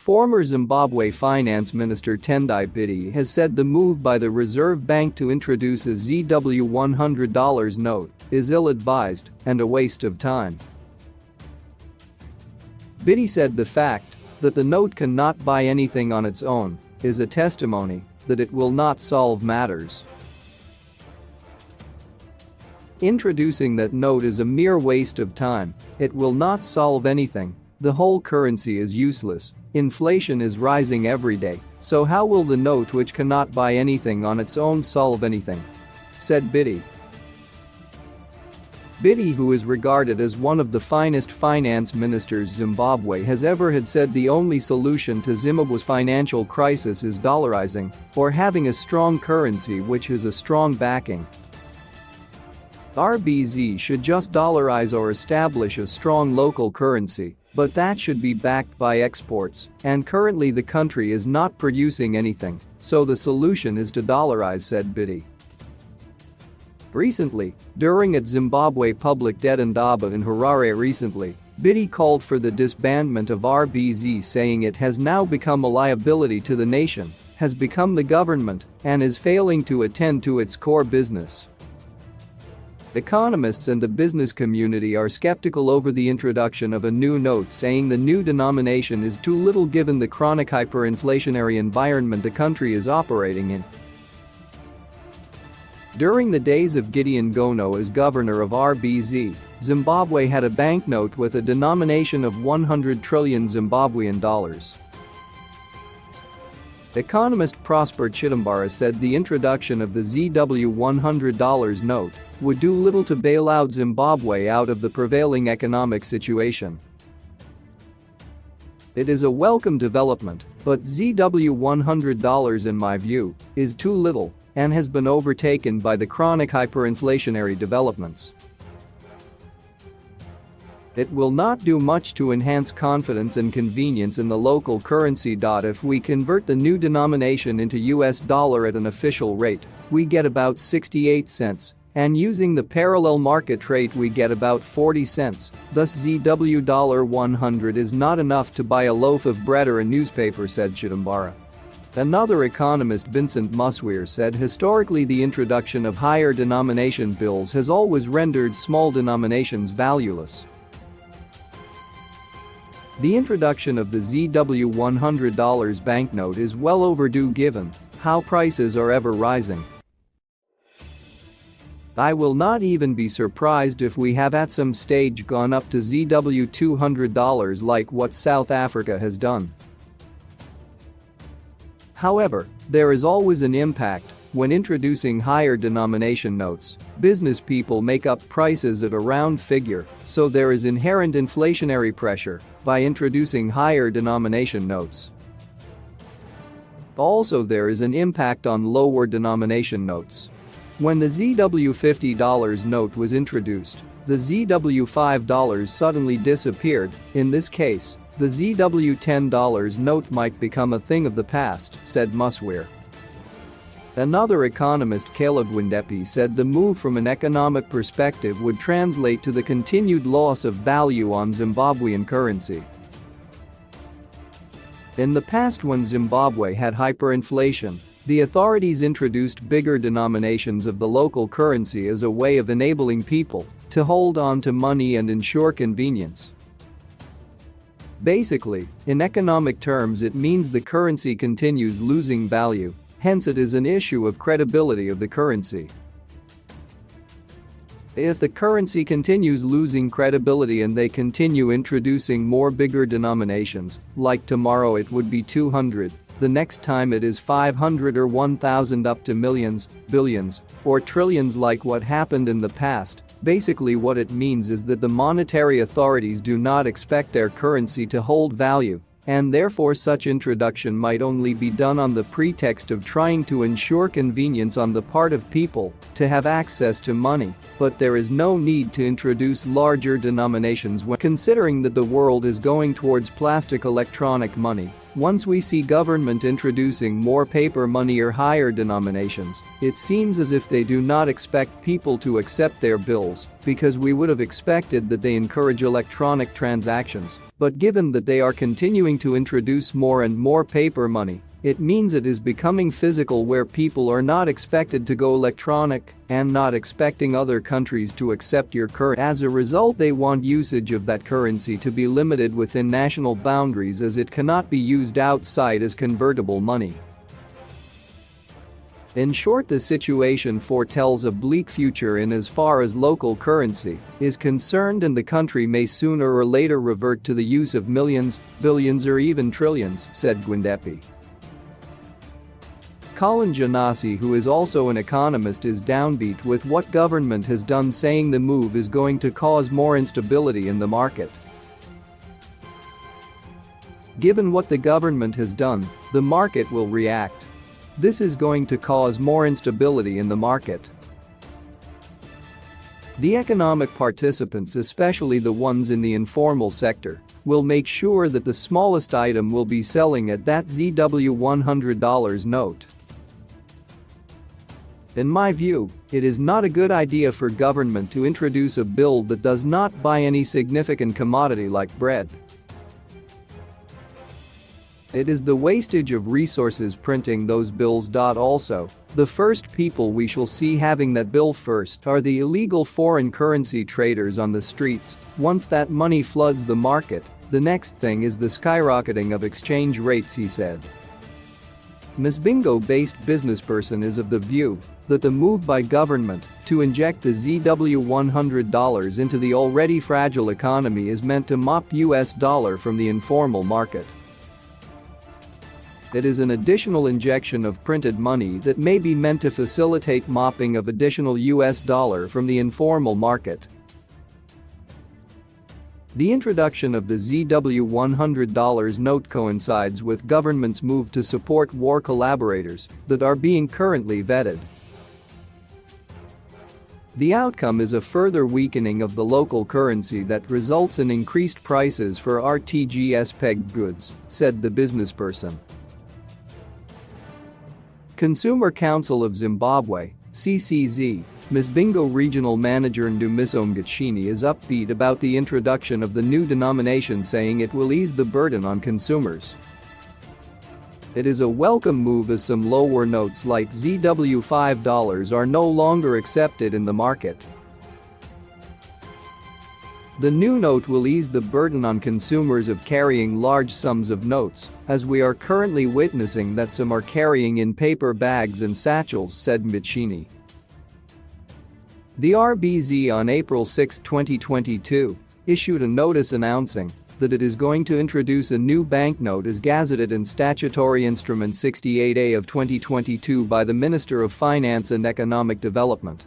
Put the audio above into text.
Former Zimbabwe Finance Minister Tendai Biti has said the move by the Reserve Bank to introduce a ZW $100 note is ill-advised and a waste of time. Biti said the fact that the note cannot buy anything on its own is a testimony that it will not solve matters. Introducing that note is a mere waste of time. It will not solve anything. The whole currency is useless. Inflation is rising every day, so how will the note which cannot buy anything on its own solve anything? Said Biti. Biti, who is regarded as one of the finest finance ministers Zimbabwe has ever had, said the only solution to Zimbabwe's financial crisis is dollarizing, or having a strong currency which has a strong backing. RBZ should just dollarize or establish a strong local currency, but that should be backed by exports, and currently the country is not producing anything, so the solution is to dollarize, said Biti. Recently, during at Zimbabwe Public Debt Indaba in Harare recently, Biti called for the disbandment of RBZ, saying it has now become a liability to the nation, has become the government, and is failing to attend to its core business. Economists and the business community are skeptical over the introduction of a new note, saying the new denomination is too little given the chronic hyperinflationary environment the country is operating in. During the days of Gideon Gono as governor of RBZ, Zimbabwe had a banknote with a denomination of 100 trillion Zimbabwean dollars. Economist Prosper Chitambara said the introduction of the ZW $100 note would do little to bail out Zimbabwe out of the prevailing economic situation. It is a welcome development, but ZW $100 in my view is too little and has been overtaken by the chronic hyperinflationary developments. It will not do much to enhance confidence and convenience in the local currency. If we convert the new denomination into US dollar at an official rate, we get about 68 cents, and using the parallel market rate we get about 40 cents, thus ZW $100 is not enough to buy a loaf of bread or a newspaper, said Chitambara. Another economist, Vincent Musweir, said historically the introduction of higher denomination bills has always rendered small denominations valueless. The introduction of the ZW $100 banknote is well overdue given how prices are ever rising. I will not even be surprised if we have at some stage gone up to ZW $200 like what South Africa has done. However, there is always an impact when introducing higher denomination notes. Business people make up prices at a round figure, so there is inherent inflationary pressure by introducing higher denomination notes. Also, there is an impact on lower denomination notes. When the ZW $50 note was introduced, the ZW $5 suddenly disappeared. In this case, the ZW $10 note might become a thing of the past, said Musweir. Another economist, Caleb Windepi, said the move from an economic perspective would translate to the continued loss of value on Zimbabwean currency. In the past, when Zimbabwe had hyperinflation, the authorities introduced bigger denominations of the local currency as a way of enabling people to hold on to money and ensure convenience. Basically, in economic terms, it means the currency continues losing value, hence it is an issue of credibility of the currency. If the currency continues losing credibility and they continue introducing more bigger denominations, like tomorrow it would be 200, the next time it is 500 or 1,000 up to millions, billions, or trillions like what happened in the past, basically what it means is that the monetary authorities do not expect their currency to hold value, and therefore such introduction might only be done on the pretext of trying to ensure convenience on the part of people to have access to money, but there is no need to introduce larger denominations when considering that the world is going towards plastic electronic money Once we see government introducing more paper money or higher denominations, it seems as if they do not expect people to accept their bills, because we would have expected that they encourage electronic transactions. But given that they are continuing to introduce more and more paper money, it means it is becoming physical, where people are not expected to go electronic and not expecting other countries to accept your currency. As a result, they want usage of that currency to be limited within national boundaries, as it cannot be used outside as convertible money. In short, the situation foretells a bleak future in as far as local currency is concerned, and the country may sooner or later revert to the use of millions, billions or even trillions, said Gwindepi. Colin Janasi, who is also an economist, is downbeat with what government has done, saying the move is going to cause more instability in the market. Given what the government has done, the market will react. This is going to cause more instability in the market. The economic participants, especially the ones in the informal sector, will make sure that the smallest item will be selling at that ZW $100 note. In my view, it is not a good idea for government to introduce a bill that does not buy any significant commodity like bread. It is the wastage of resources printing those bills. Also, the first people we shall see having that bill first are the illegal foreign currency traders on the streets. Once that money floods the market, the next thing is the skyrocketing of exchange rates, he said. Ms. Bingo-based businessperson is of the view that the move by government to inject the ZW $100 into the already fragile economy is meant to mop US dollar from the informal market. It is an additional injection of printed money that may be meant to facilitate mopping of additional US dollar from the informal market. The introduction of the ZW $100 note coincides with government's move to support war collaborators that are being currently vetted. The outcome is a further weakening of the local currency that results in increased prices for RTGS-pegged goods, said the businessperson. Consumer Council of Zimbabwe, CCZ, Ms. Bingo Regional Manager Ndumiso Mgachini is upbeat about the introduction of the new denomination, saying it will ease the burden on consumers. It is a welcome move, as some lower notes like ZW $5 are no longer accepted in the market. The new note will ease the burden on consumers of carrying large sums of notes, as we are currently witnessing that some are carrying in paper bags and satchels, said Mgachini. The RBZ on April 6, 2022, issued a notice announcing that it is going to introduce a new banknote as gazetted in Statutory Instrument 68A of 2022 by the Minister of Finance and Economic Development.